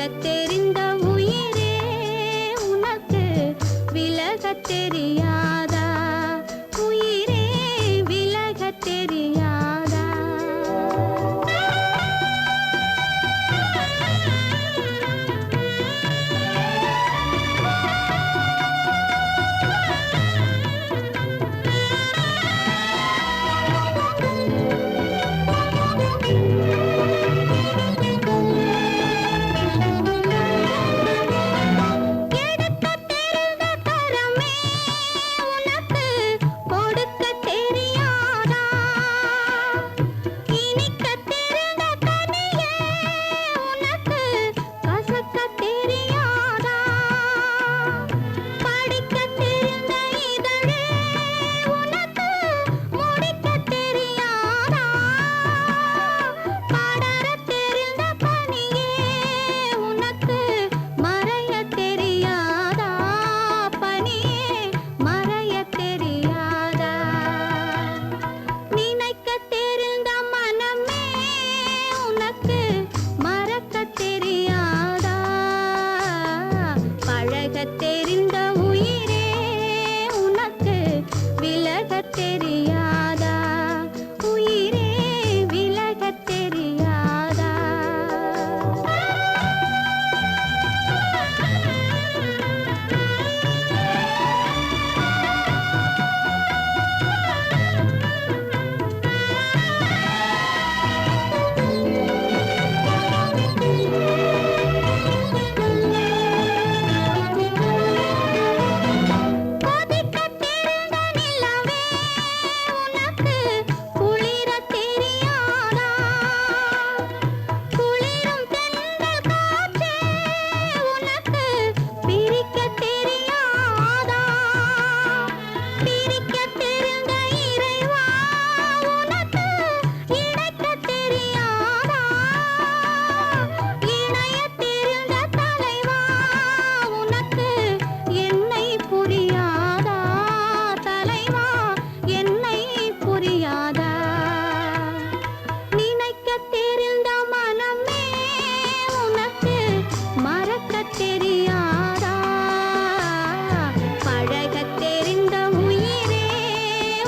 விலகத் தெரிந்த உயிரே உனக்கு விலகத் தெரியாதா? உயிரே விலகத் தெரியாதா? தெரிந்த உயிரே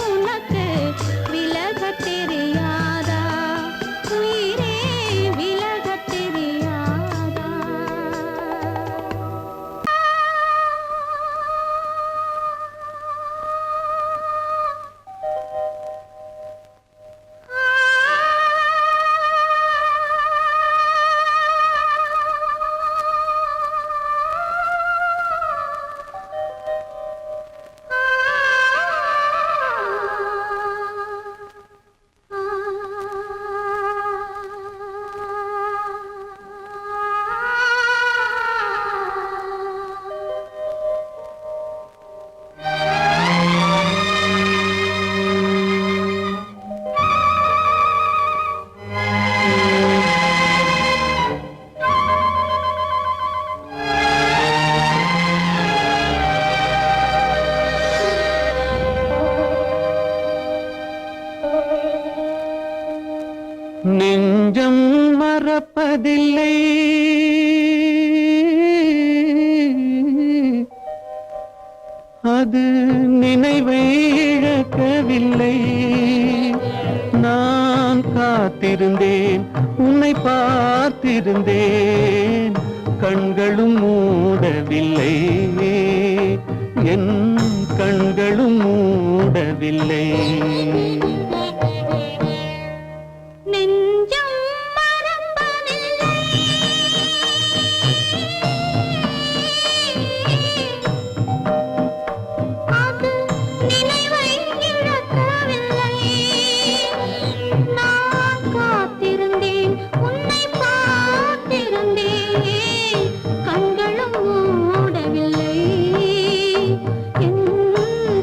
உனக்கு விலகத் தெரியாதா? உயிரே விலகத் தெரியாதா? நெஞ்சம் மறப்பதில்லை, அது நினைவை இழக்கவில்லை. நான் காத்திருந்தேன், உன்னை பார்த்திருந்தேன், கண்களும் மூடவில்லை, என் கண்களும் மூடவில்லை.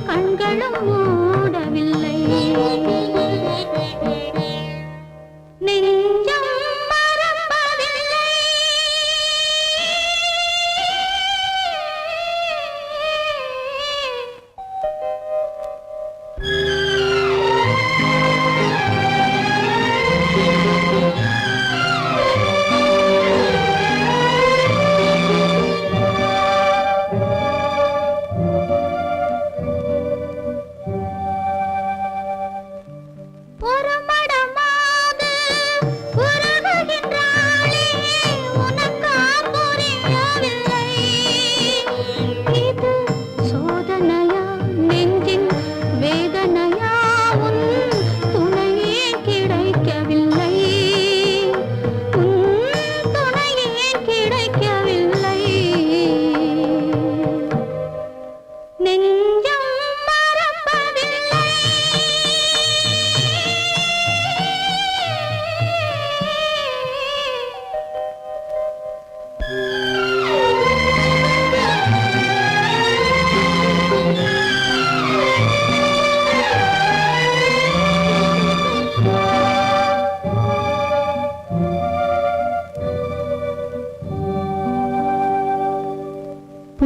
கண்களும் மூடவில்லை.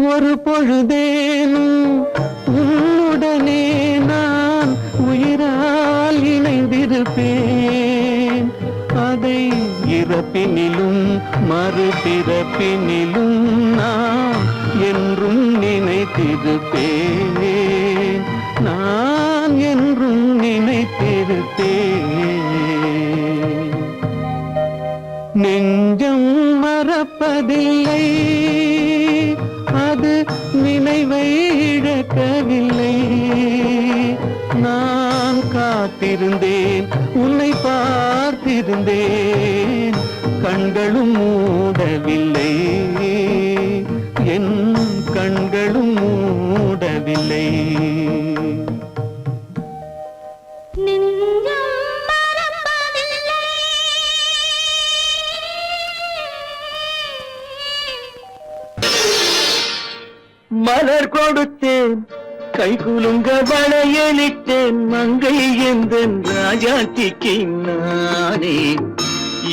ஒரு பொழுதேனும் உன்னுடனே நான் உயிரால் இணைந்திருப்பேன். அதை இறப்பினிலும் மறுபிறப்பினிலும் நான் என்றும் நினைத்திருப்பேன். நான் என்றும் நினைத்திருப்பேன். நெஞ்சம் மறப்பதில்லை, அது நினைவை இழக்கவில்லை. நான் காத்திருந்தேன், உன்னை பார்த்திருந்தேன், கண்களும் மூடவில்லை, என் கண்களும் மூடவில்லை. மலர் கொடுத்தேன், கை குலுங்க வளையலிட்டேன், மங்கை எந்தன் ராஜாத்திக்கு நானே.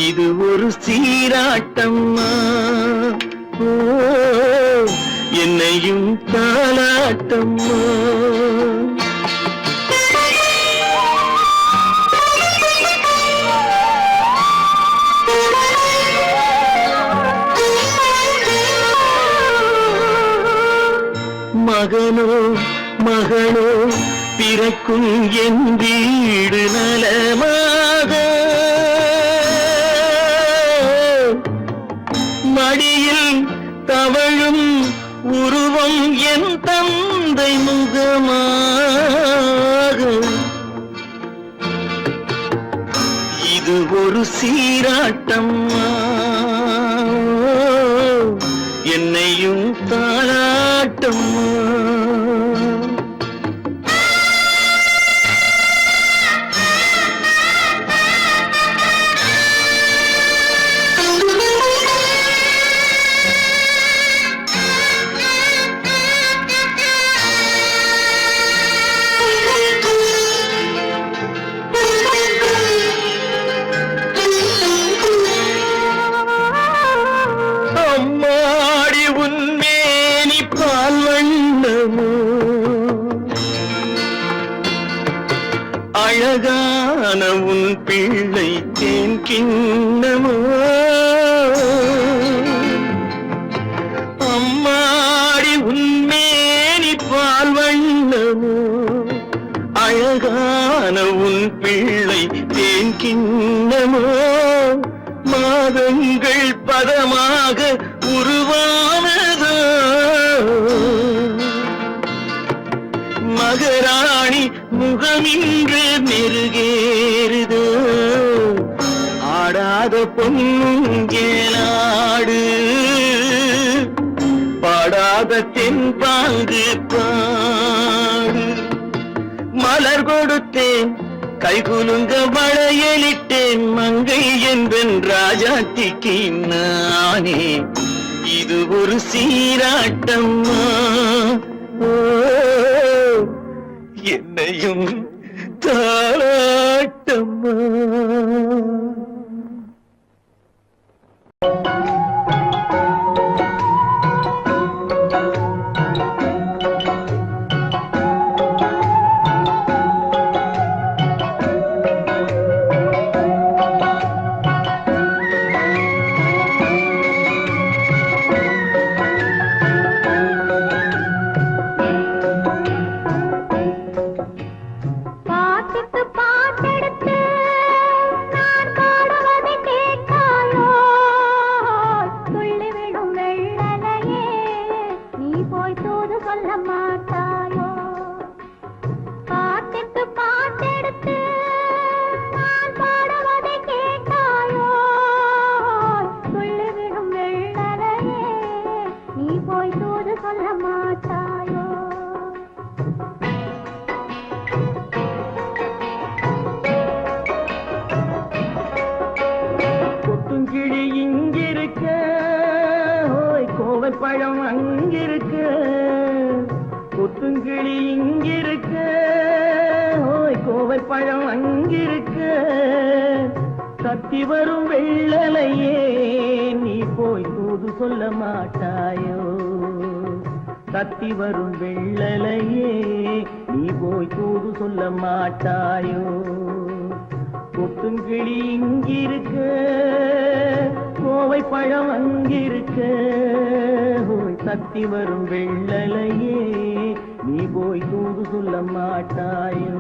இது ஒரு சீராட்டம்மா, ஓ என்னையும் தாலாட்டம்மா. மகனோ மகளோ பிறக்கும் என் வீடு நலமாக, மடியில் தவழும் உருவம் என் தந்தை முகமாக. இது ஒரு சீராட்டம்மா, என்னையும் தாளாட்டம்மா. அழகான உன் பிள்ளை தேன் கிண்ணமோ, அம்மாடி உன்மேனி பால் வண்ணமோ. அழகான உன் பிள்ளை தேன் கிண்ணமோ, மாதங்கள் பதமாக உருவானதோ. மகராணி முகமின்று நெருகேறுதோ, ஆடாத பொன்னுங்கேலாடு, பாடாத தென்பாங்கு பாடு. மலர் கொடுத்தேன், கை குலுங்க வளையலிட்டேன், மங்கை என்பன் ராஜாத்திக்கு நானே. இது ஒரு சீராட்டம்மா, என்னையும் தாளாட்டம்மா. பழம் அங்கிருக்க, கொத்துங்கிளி இங்கிருக்க, ஓய் கோவை பழம் அங்கிருக்க. தத்தி வரும் வெள்ளலையே நீ போய் தூது சொல்ல மாட்டாயோ. தத்தி வரும் வெள்ளலையே நீ போய் தூது சொல்ல மாட்டாயோ கொத்துங்கிளி இங்கிருக்க கோவை பழம் அங்கிருக்க தத்தி வரும் வெள்ளலையே நீ போய் தூது சொல்ல மாட்டாயோ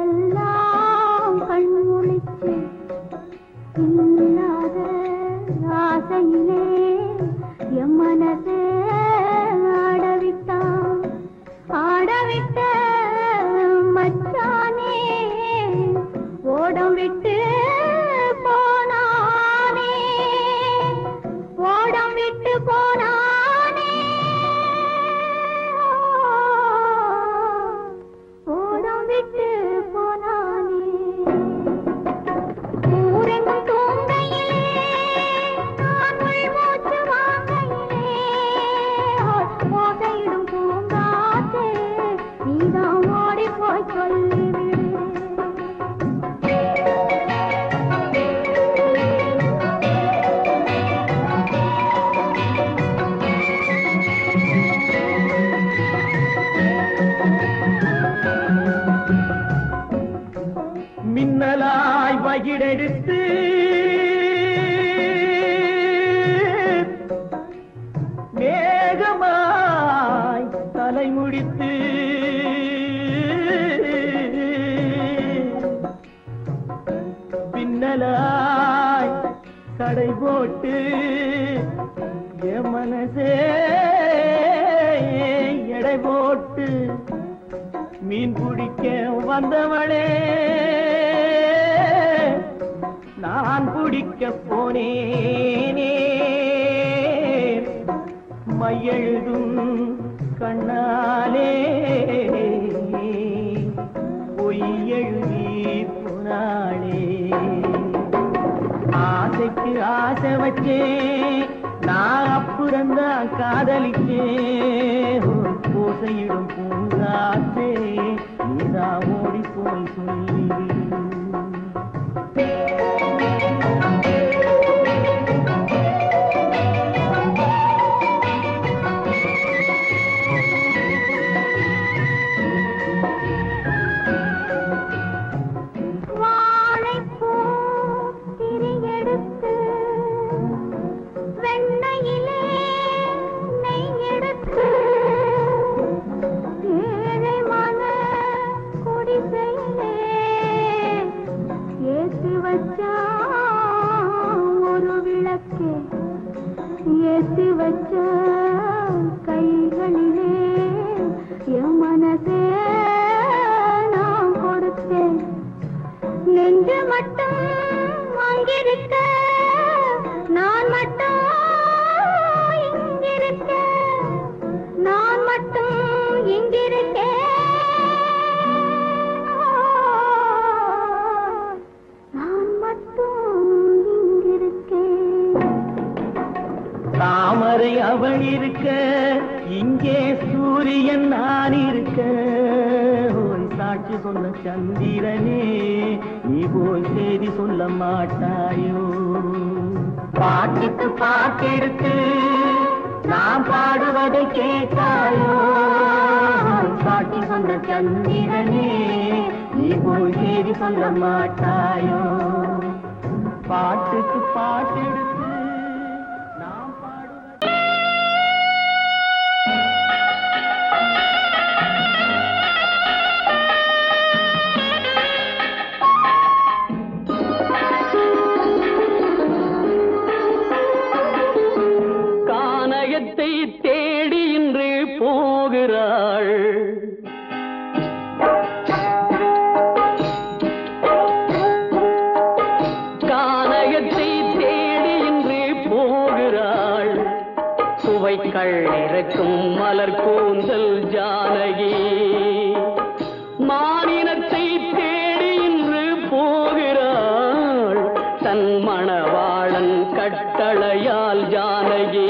இரவெல்லாம் கண்முழிச்சு இல்லாத ஆசையிலே என் மனசே ஆடவிட்ட மச்சானே ஓடம் விட்டு போனானே ஓடம் விட்டு போனானே ஓடம் விட்டு போனானே ஊரெங்கும் தூங்கையிலே நான் மூச்சு வாங்கையிலே ஓசையிடும் பூங்காற்றே நீதான் ஓடி போய் சொல்லிவிடு மின்னலாய் வகிடெடுத்து மேகமாய் தலைமுடித்து பின்னலாய் கடை போட்டு என் மனசே எடை போட்டு மீன் பிடிக்க வந்தவளே நான் பிடிக்க போனேனே மையெழுதும் கண்ணாலே பொய் எழுதி போனாளே ஆசைக்கு ஆசை வச்சேன் நான் அப்புறந்தான் காதலிச்சேன் பூசையிடும் பூங்காற்றே நீதான் ஓடி போய் சொல்லிவிடு ஒரு விளக்கே ஏற்றி வச்ச கைகளிலே என் மனசே நான் கொடுத்தேன் நெஞ்சு மட்டும் அங்கிருக்க நான் மட்டும் இங்கிருக்க நான் மட்டும் இங்கிருக்கேன் தாமரை அவள் இருக்க இங்கே சூரியன் நான் இருக்க ஒரு சாட்சி சொன்ன சந்திரனே நீ போய் செய்தி சொல்ல மாட்டாயோ பாட்டுக்கு பாட்டெடுத்து நான் பாடுவதை கேட்டாயோ சாட்சி சொன்ன சந்திரனே நீ போய் செய்தி சொல்ல மாட்டாயோ பாட்டுக்கு பாட்டெடுத்து தேடி இன்று போகிறாள் கானகத்தை தேடி இன்று போகிறாள் சுவைக்கள் இறக்கும் மலர் கூந்தல் ஜானகி மானினத்தை தேடி இன்று போகிறாள் தன் மணவாளன் கட்டளையால் ஜானகி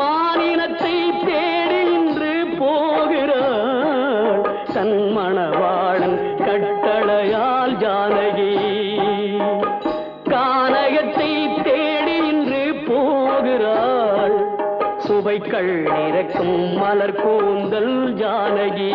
மானினத்தை தேடி இன்று போகிறாள் தன் மணவாளன் கட்டளையால் ஜானகி கானகத்தை தேடி இன்று போகிறாள் சுவைக்கள் இறக்கும் மலர் கூந்தல் ஜானகி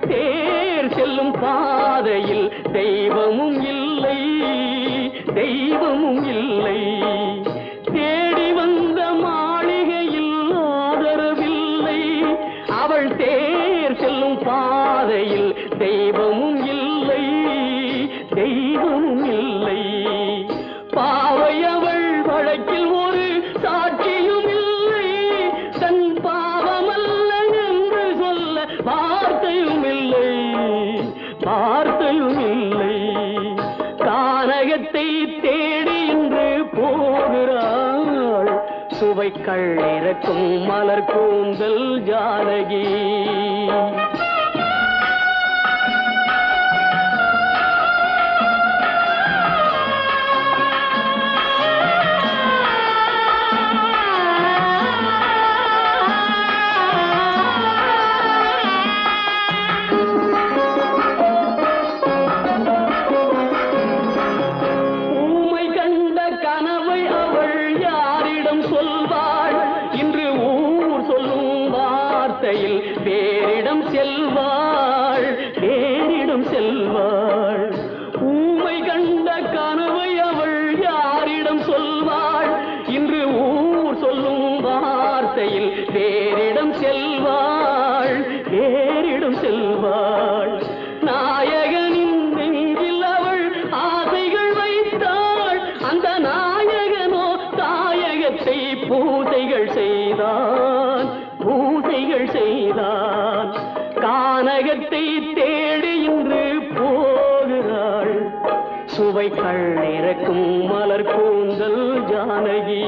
தேர் செல்லும் பாதையில் தெய்வமும் இல்லை தெய்வமும் இல்லை தேடி வந்த மாளிகையில் ஆதரவில்லை அவள் தேர் செல்லும் பாதையில் தெய்வமும் இல்லை தெய்வமும் இல்லை பாவை அவள் வழக்கில் ஒரு சாட்சியும் இல்லை தன் பாவமல்ல என்று சொல்ல வார்த்தையும் இல்லை வார்த்தையும் இல்லை கானகத்தை தேடி இன்று போகிறாள் சுவைக்கள் இறக்கும் மலர் கூந்தல் ஜானகி வேறிடம் செல்வாள் வேறிடம் செல்வாள் ஊமை கண்ட கனவை அவள் யாரிடம் சொல்வாள் இன்று ஊர் சொல்லும் வார்த்தையில் வேறிடம் செல்வாள் வேறிடம் செல்வாள் நாயகனின் நெஞ்சில் அவள் ஆசைகள் வைத்தாள் அந்த நாயகனோ தாயகத்தை பூசைகள் செய்தான் பூசைகள் செய்தான் கானகத்தை தேடி இன்று போகிறாள் சுவைக்கள் இறக்கும் மலர் கூந்தல் ஜானகி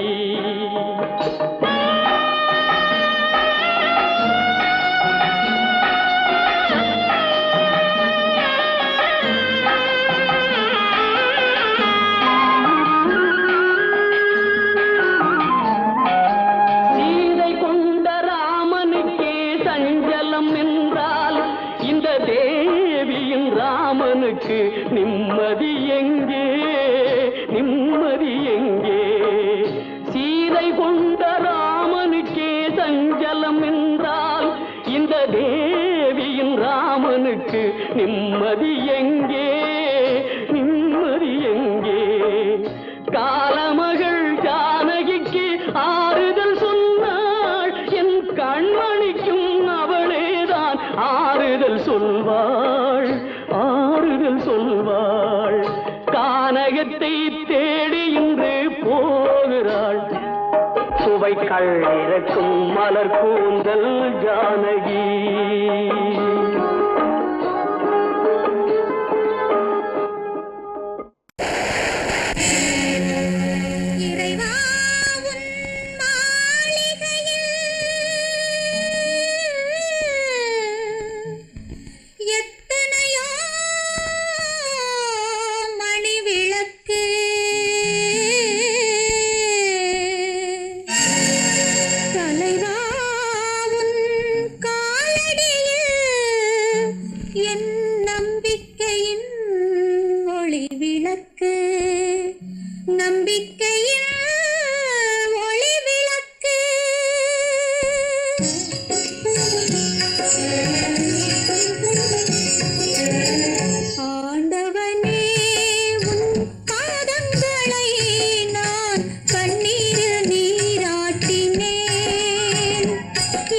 ராமனுக்கு நிம்மதி எங்கே நிம்மதி எங்கே சீதை கொண்ட ராமனுக்கே சஞ்சலம் என்றால் இந்த தேவியின் ராமனுக்கு நிம்மதி எங்கே நிம்மதி எங்கே காலமகள் ஜானகிக்கு ஆறுதல் சொன்னாள் என் கண்மணிக்கும் அவளேதான் ஆறுதல் சொல்வாள் ஆறுதல் சொல்வாள் கானகத்தை தேடி இன்று போகிறாள் சுவைக்கள் இறக்கும் மலர் கூந்தல் ஜானகி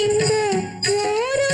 இந்த ஓரு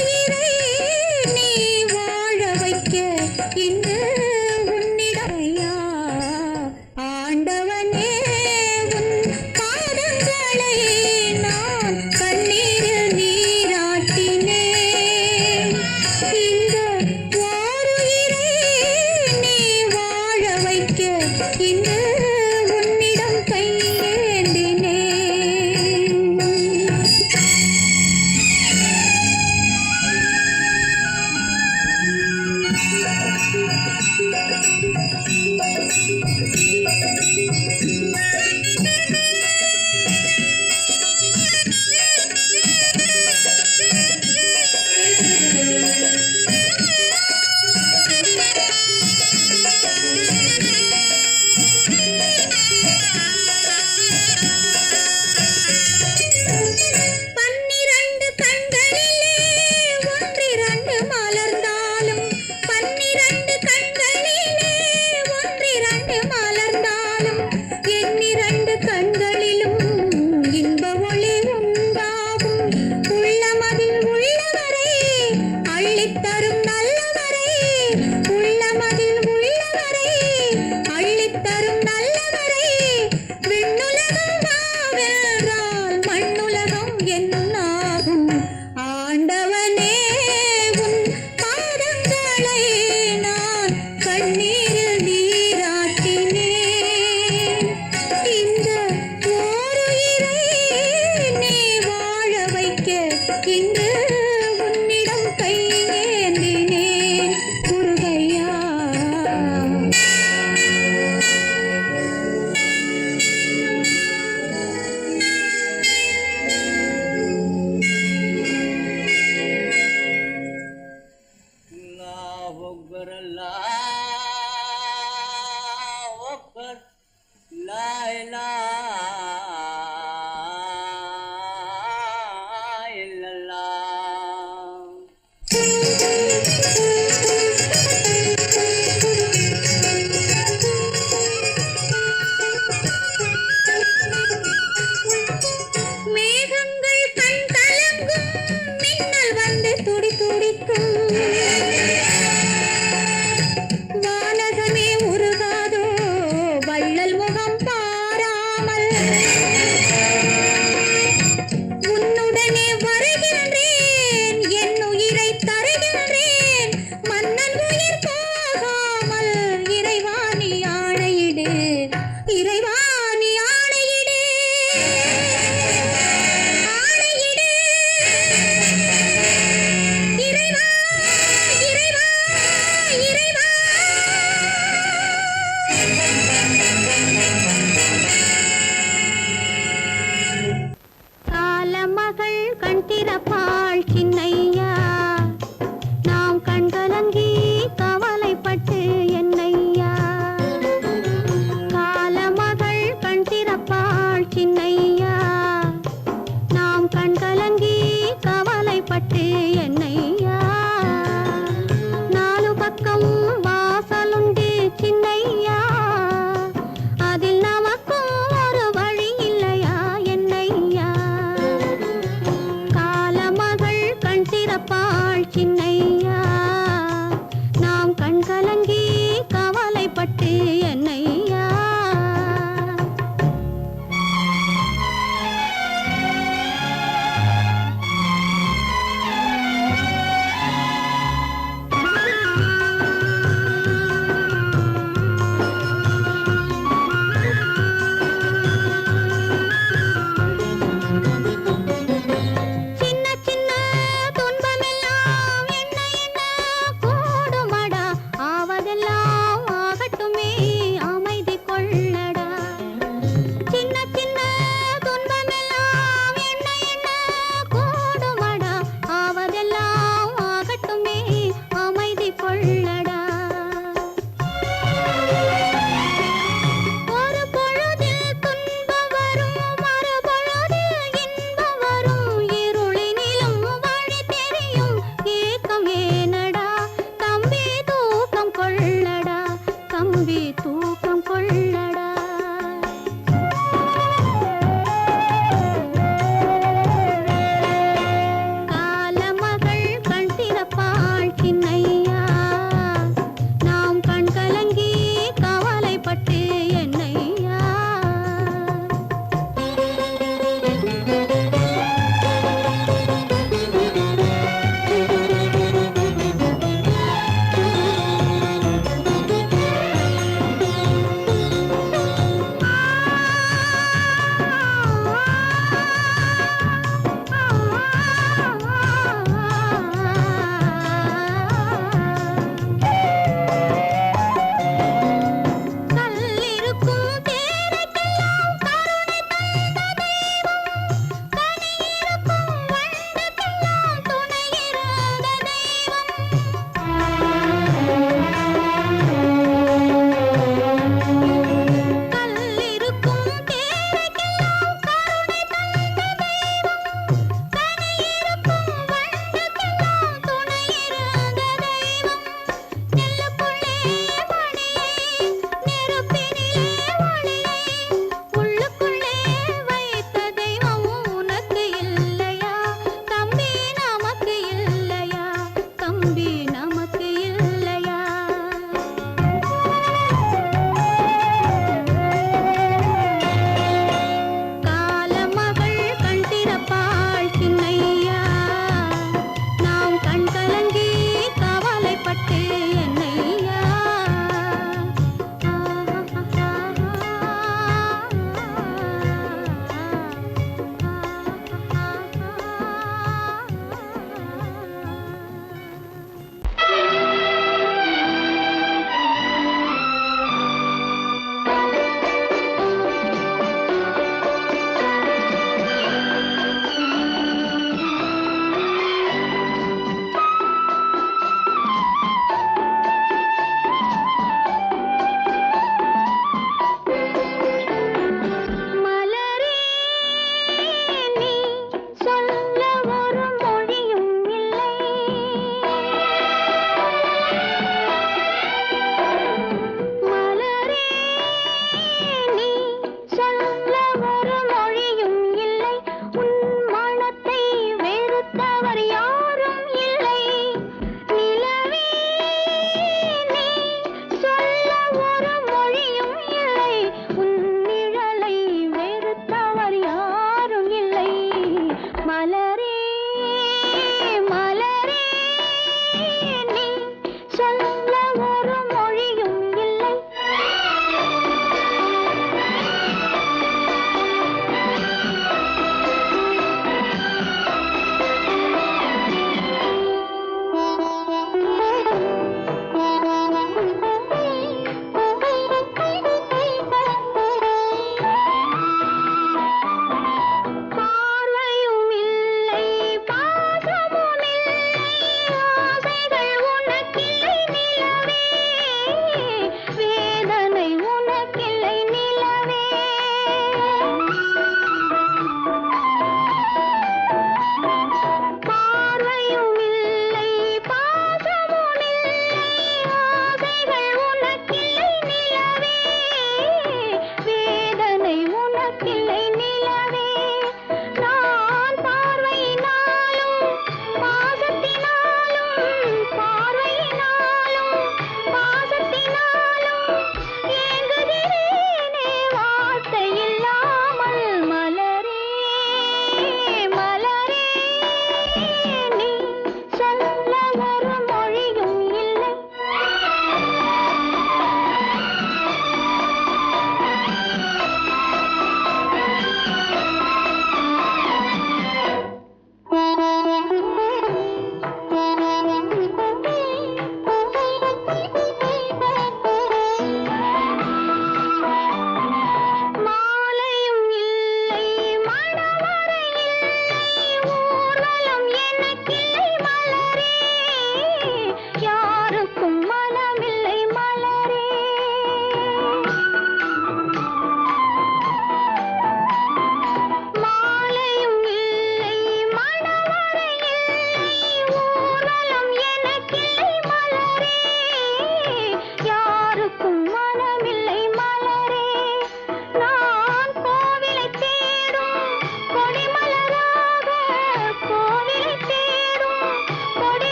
இன்று உன்னிடம் கையேந்தினேன் முருகையா. மேகங்கள் கண் கலங்கும், மின்னல் வந்து துடி துடிக்கும், வானகமே உருகாதோ வள்ளல் முகம் பாராமல். உன்னுடனே வருகின்றேன், என் உயிரை தருகின்றேன், மன்னன் உயிர் போகாமல். இறைவா நீ ஆணையிடு, இறைவா நீ ஆணையிடு, ஆணையிடு. இறைவா, இறைவா, இறைவா. காலமகள் கண் திறப்பாள் சின்னையா, நாம் கண்கலங்கி கவலைப்பட்டு என்னையா. காலமகள் கண் திறப்பாள் சின்னையா, நாம் கண்கலங்கி கவலைப்பட்டு என்னையா. நாலு பக்கம் வாசலுண்டு சின்னையா, அதில் நமக்கும் ஒரு வழி இல்லையா என்னையா. காலமகள் கண் திறப்பாள் சின்னையா, நாம் கண்கலங்கி கவலைப்பட்டு என்னையா.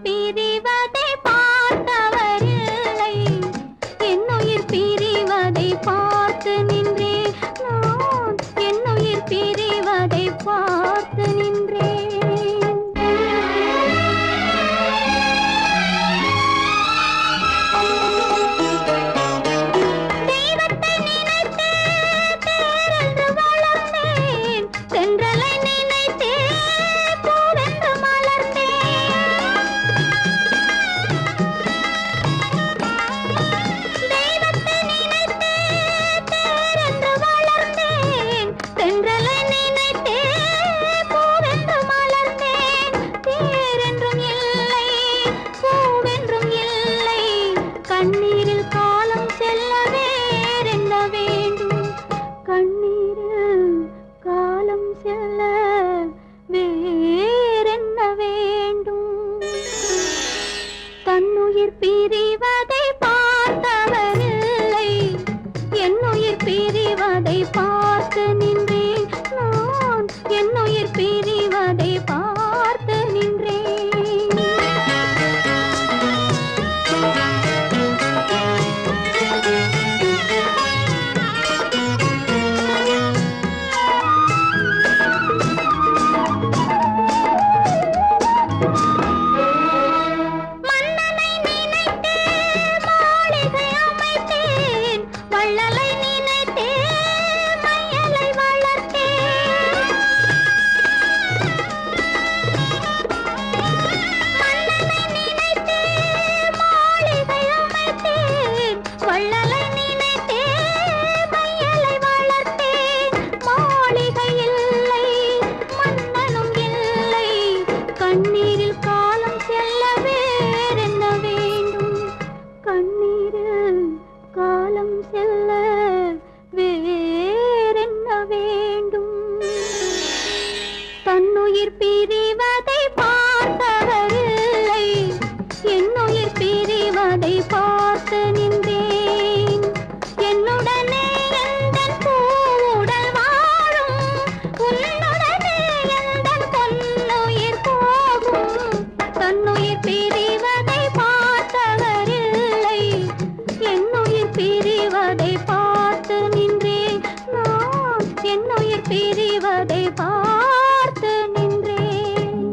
பிரிவதை பார்த்தவரில்லை, என்னுயிர் பிரிவதை பார்த்து நின்றேன் நான், என்னுயிர் பிரிவதை பார்த்து நின்றேன். தெய்வத்தை நினைத்தே தேரென்று வளர்ந்தேன், தென்றலை நினைத்தே பூவென்று மலர்ந்தேன். தெய்வத்தை நினைத்தே தேரென்று வளர்ந்தேன், தென்றலை நினைத்தே பூவென்று மலர்ந்தேன். தேரென்றும் இல்லை, பூவென்றும் இல்லை, கண்ணீரில் காலம் செல்ல வேறென்ன வேண்டும், கண்ணீரில் காலம் செல்ல வேறென்ன வேண்டும். தன்னுயிர் பிரிவதை பார்த்தவரில்லை, என்னுயிர் பிரிவதை பார்த்து நின்றேன் நான், என்னுயிர் பிரிவதை பார்த்து நின்றேன். மன்னனை நினைத்தே மாளிகை அமைத்தேன், வள்ளலை நினைத்தே மையலை வளர்த்தேன். மன்னனை நினைத்தே மாளிகை அமைத்தேன், வள்ளலை நினைத்தே மையலை வளர்த்தேன். மாளிகை இல்லை, மன்னனும் இல்லை, கண்ணீரில் காலம் செல்ல வேறென்ன வேண்டும், கண்ணீரில் காலம் செல்ல வேறென்ன வேண்டும். தன்னுயிர் பிரிவதை பார்த்தவரில்லை, என்னுயிர் பிரிவதை பார்த்து நின்றேன். என்னுடனே எந்தன் பூவுடல் வாழும், உன்னுடனே எந்தன் பொன்னுயிர் போகும். தன்னுயிர் பிரிவதை பார்த்தவரில்லை, என்னுயிர் பிரிவதை பார்த்து நின்றேன் நான், என்னுயிர் பிரிவதை பார்த்து நின்றேன்.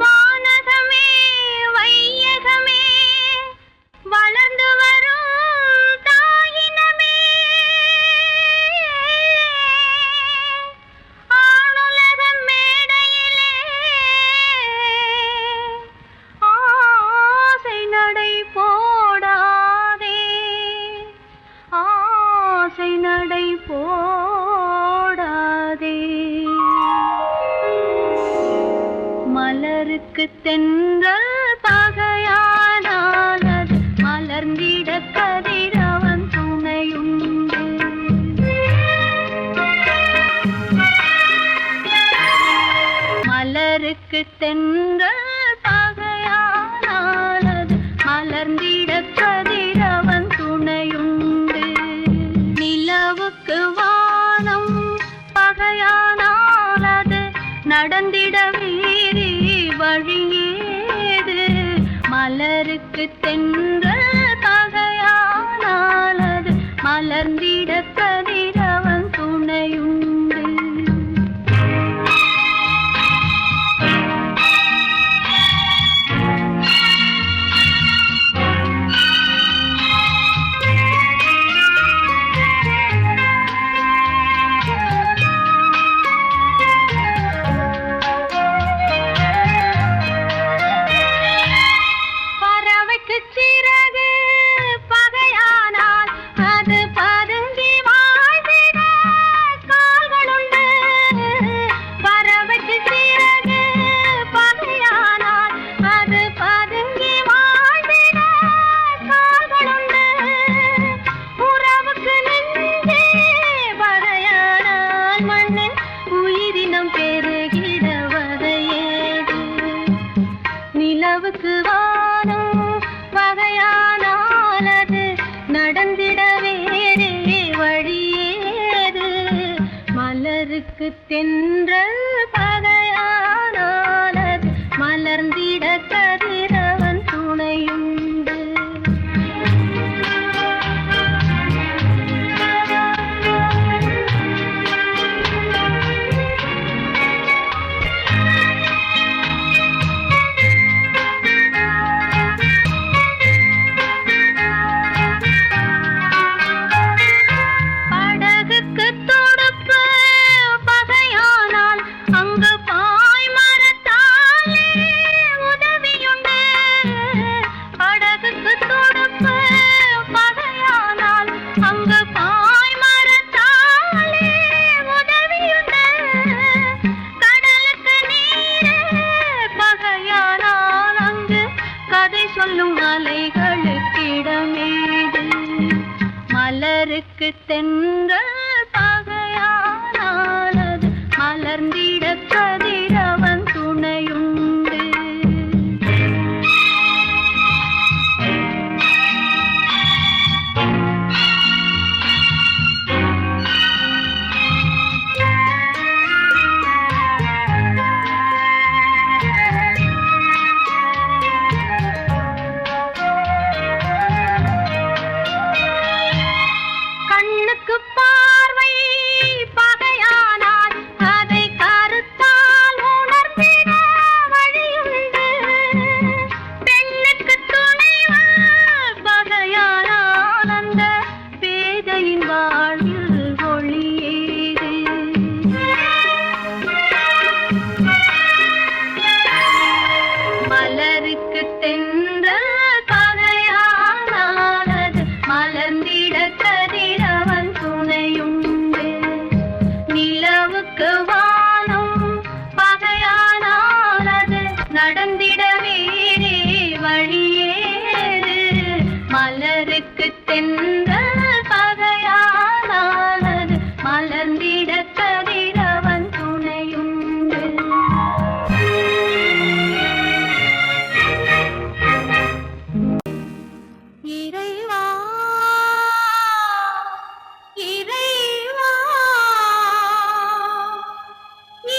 வானகமே வையகமே வளர்ந்து வரும் தாயினமே, ஆணுலகம் மேடையிலே ஆசை நடை போடாதே, ஆசை நடை போடாதே. மலருக்கு தென்றல் பகையானால் அது மலர்ந்திட கதிரவன் துணையுண்டு. மலருக்கு தென்றல் பகையானால் அது மலர்ந்திட கதிரவன் துணையுண்டு. நிலவுக்கு வானம் பகையானால் அது நடந்திட வேறே வழியேது. மலருக்கு தென்றல் பகையானால் அது மலர்ந்திட கதிரவன் துணையுண்டு. தென்றல் பகையானானது மலர்ந்திட கதிரவன் துணையுண்டு. படகுக்கு தொடுப்பு பகையானால் அங்கு பாய் மரத்தாலே உதவியுண்டு. படகுக்கு தொடுப்பு பகையானால் அங்கு பாய் மரத்தாலே உதவியுண்டு. கடலுக்கு நீரே பகையானால் அங்கு கதை சொல்லும் அலைகளுக்கிடமேது. மலருக்கு தென்றல் பகையானானது மலர்ந்திட கதிரவன் துணையுண்டு. கண்ணுக்கு பார்வை பகையானால் அதை கருத்தால் உணர்ந்திட வழியுண்டு. பெண்ணுக்கு துணைவன் பகையானால் அந்த பேதையின் வாழ்வில் ஒளியேது. மலருக்கு தென்றல் பகையானானது மலர்ந்திட கதிரவன் துணையுண்டு. நிலவுக்கு வானம் பகையானானது நடந்திட வேறே வழியேது. மலருக்கு தென்றல் பகையானானது மலர்ந்திட கதிரவன் துணையுண்டு. இறைவா இறைவா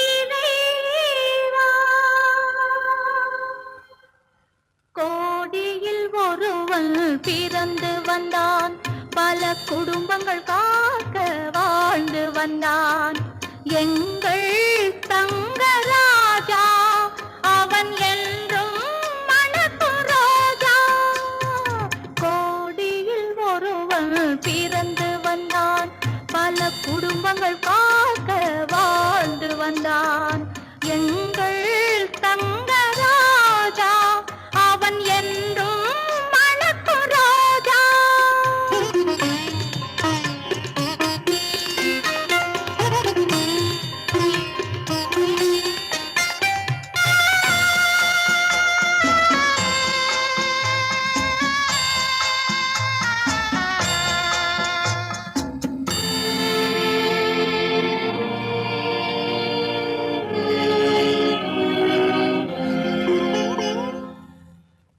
இறைவா, கோடியில் ஒருவன் பிறந்து வந்தான், பல குடும்பங்கள் காக்க வாழ்ந்து வந்தான். எங்கள் தங்கராஜா அவன் என்றும் மணக்கும் ரோஜா. கோடியில் ஒருவன் பிறந்து வந்தான், பல குடும்பங்கள் காக்க வாழ்ந்து வந்தான். எங்கள் தங்கராஜா அவன் என்றும் மணக்கும் ரோஜா.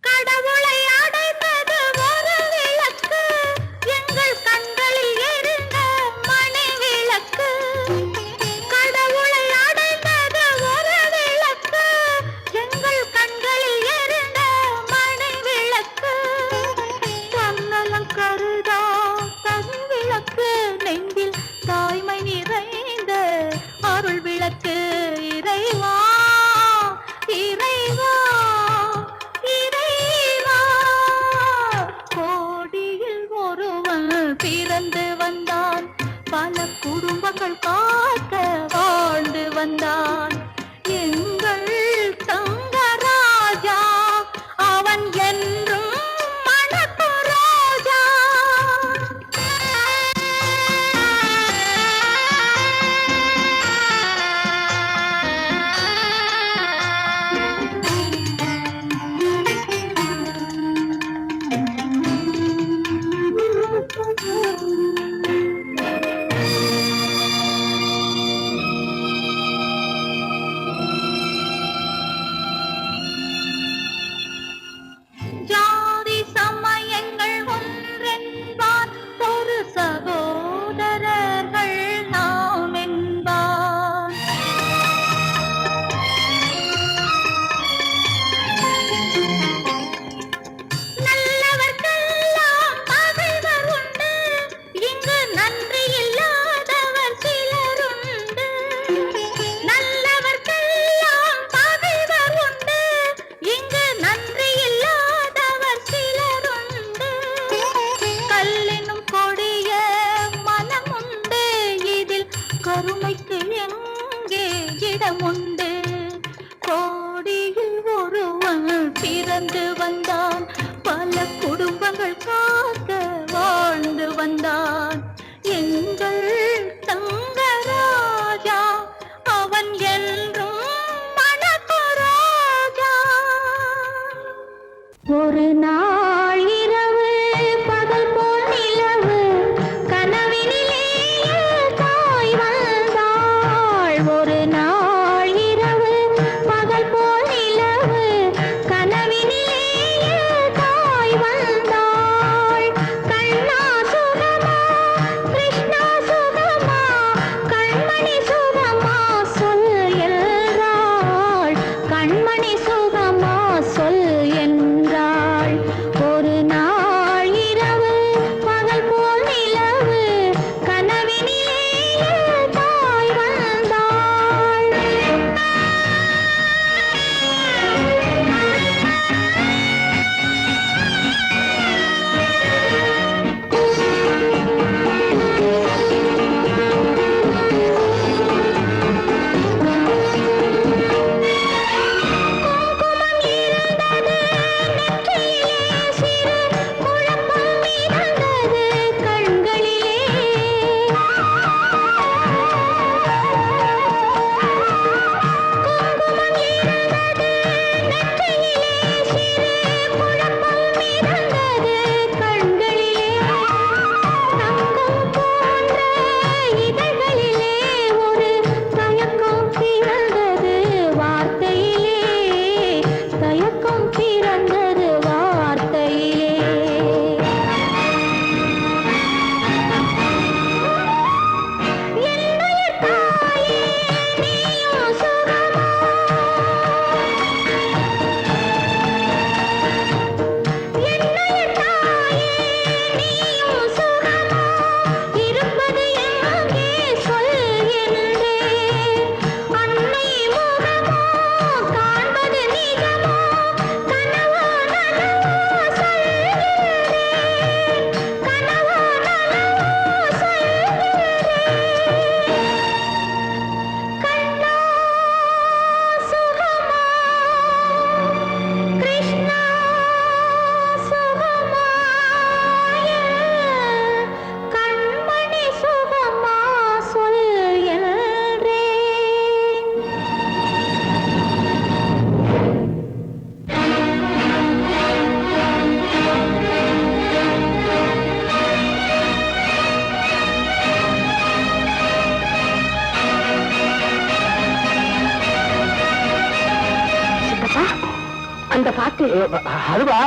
கடவுளை அடைந்தது ஒரு விளக்கு, எங்கள் கண்களில் எரிந்த மணி விளக்கு. கடவுளை அடைந்தது ஒரு விளக்கு, எங்கள் கண்களில் எரிந்த மணி விளக்கு. தன்னலம் கருதா தன் விளக்கு, நெஞ்சில் தாய்மை நிறைந்த அருள் விளக்கு. இறைவா இறைவா இறைவா, கோடியில் ஒருவன் பிறந்து வந்தான், பல குடும்பங்கள் காக்க வாழ்ந்து வந்தான். எங்கள் தங்கராஜா அவன் என்றும் மணக்கும் ரோஜா. வந்தான் எங்கள் தங்கராஜா, அவன் என்றும் மணக்கராஜா. ஒரு நாள் இரவு பகல் போல் நிலவு கனவினிலே தாய் வந்தாள். ஒரு நாள் இரவு பகல் போல் நிலவு கனவினிலே தாய் வந்தாள். கண்ணா சுகமா கிருஷ்ணா சுகமா கண்மணி சுகமா சொல் என்றாள். கண்மணி சுகமா சொல் என்றாள். ஒரு நாள் இரவு பகல் போல் நிலவு கனவினிலே தாய் வந்தாள். குங்குமம் இருந்தது நெற்றியிலே, சிறு குழப்பம் மிதந்தது கண்களிலே. குங்குமம் இருந்தது நெற்றியிலே, சிறு குழப்பம் மிதந்தது கண்களிலே. தங்கம் போன்ற இதழ்களிலே ஒரு தயக்கம் பிறந்தது வார்த்தையிலே. தயக்கம் பிறந்தது வார்த்தையிலே. என்னுயிர் தாயே நீயும் சுகமா, என்னுயிர் தாயே நீயும் சுகமா, இருப்பது எங்கே சொல் என்றேன். அன்னை முகமோ காண்பது நிஜமோ, கனவோ நனவோ சொல்கிறேன். கனவோ நனவோ சொல்கிறேன். கண்ணா சுகமா கிருஷ்ணா சுகமா கண்மணி சுகமா சொல் என்றேன். அந்த பாட்டு அதுவா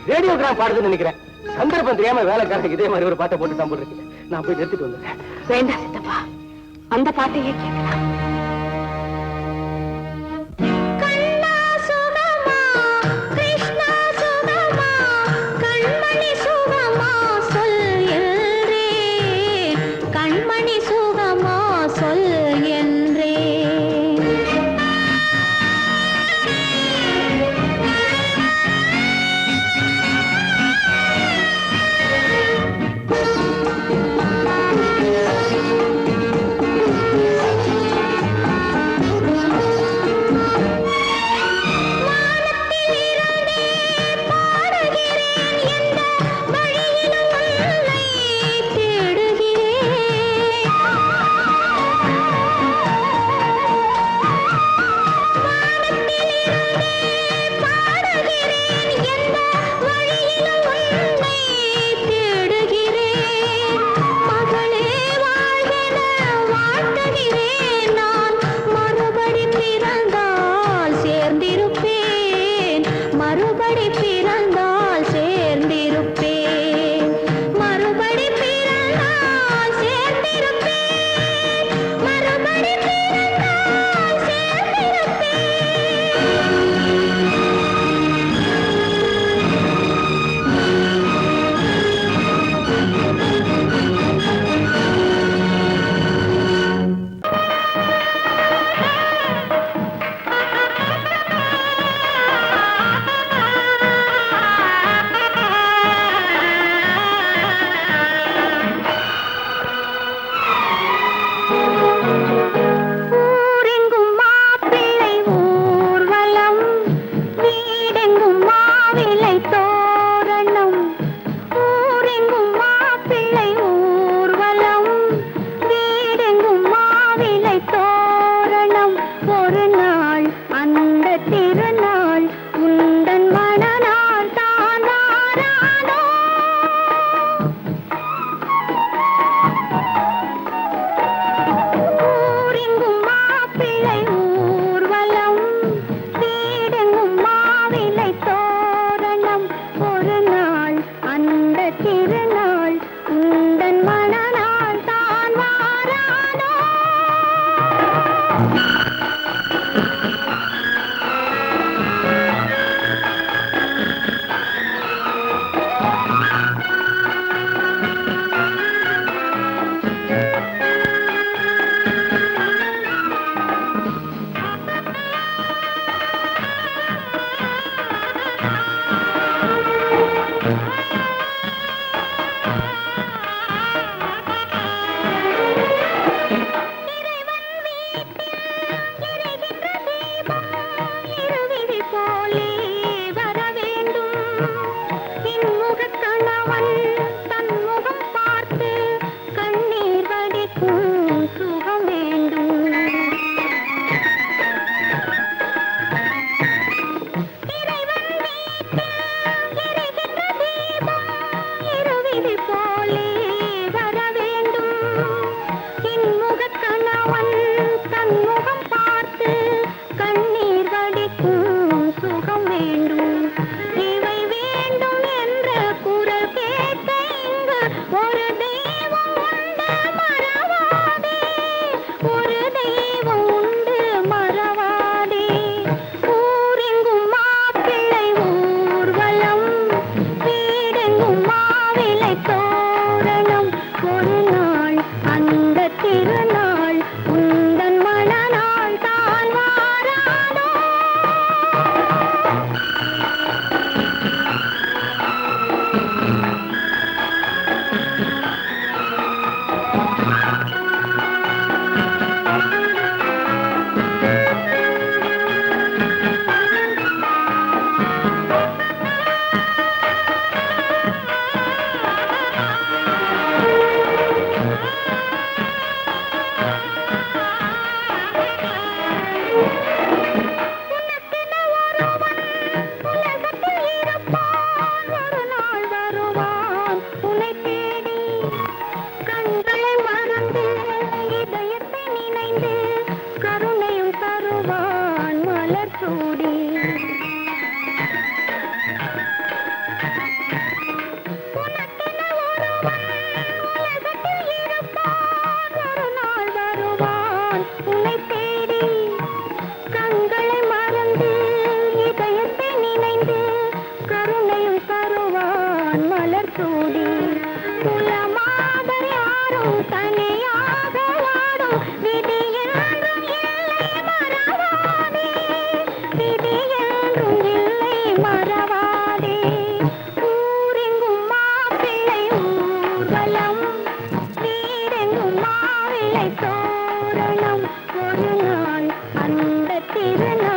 ரேடியோகிராம் பாடுதுன்னு நினைக்கிறேன். சந்தர்ப்பம் தெரியாம வேலைக்காரனுக்கு இதே மாதிரி ஒரு பாட்டை போட்டு தான் போட்டுருக்கு. நான் போய் நிறுத்திட்டு வந்துடுறேன். வேண்டாம் சித்தப்பா, அந்த பாட்டையே கேட்கலாம். கண்ணா சுகமா கிருஷ்ணா சுகமா கண்மணி சுகமா சொல் என்றேன். கண்மணி சுகமா சொல் என்றேன். திருநாள் உந்தன் மணநாள் தான் வாரானோ. இருவிழி போலே வர வேண்டும் இன்முகக் கணவன் தன் முகம் பார்த்து கண்ணீர் வடிக்கும் சுகம் வேண்டும். இறைவன் வீட்டில் எரிகின்ற தீபம் இருவிழி போலே வர வேண்டும் இன்முகக் கணவன் தன் முகம் பார்த்து கண்ணீர் வடிக்கும் சுகம் வேண்டும். இவை வேண்டும் என்ற குரல் கேட்க இங்கு ஒரு தெய்வம் உண்டு மறவாதே. ஒரு தெய்வம் உண்டு மறவாதே. ஊரெங்கும் மாப்பிள்ளை ஊர்வலம் வீடெங்கும் மாவிலை தோரணம். ஒரு நாள் அந்த திருநாள் உந்தன் மணநாள் தான் வாரானோ. உலகத்தில் இருப்பான் ஒரு நாள் வருவான் உன்னை தேடி. கண்களை மறந்து இதயத்தை நினைந்து கருணையும் தருவான் மலர் சூடி. உனக்கென ஒருவன் உலகத்தில் இருப்பான் ஒரு நாள் வருவான் உன்னை தேடி. கண்களை மறந்து இதயத்தை நினைந்து கருணையும் தருவான் மலர் சூடி. குலமாதர் யாரும் தனியாக வாடும் விதி என்றும் இல்லை மறவாதே. விதி என்றும் இல்லை மறவாதே. ஊரெங்கும் மாப்பிள்ளை ஊர்வலம் வீடெங்கும் மாவிலை தோரணம். ஒரு நாள் அந்த திருநாள்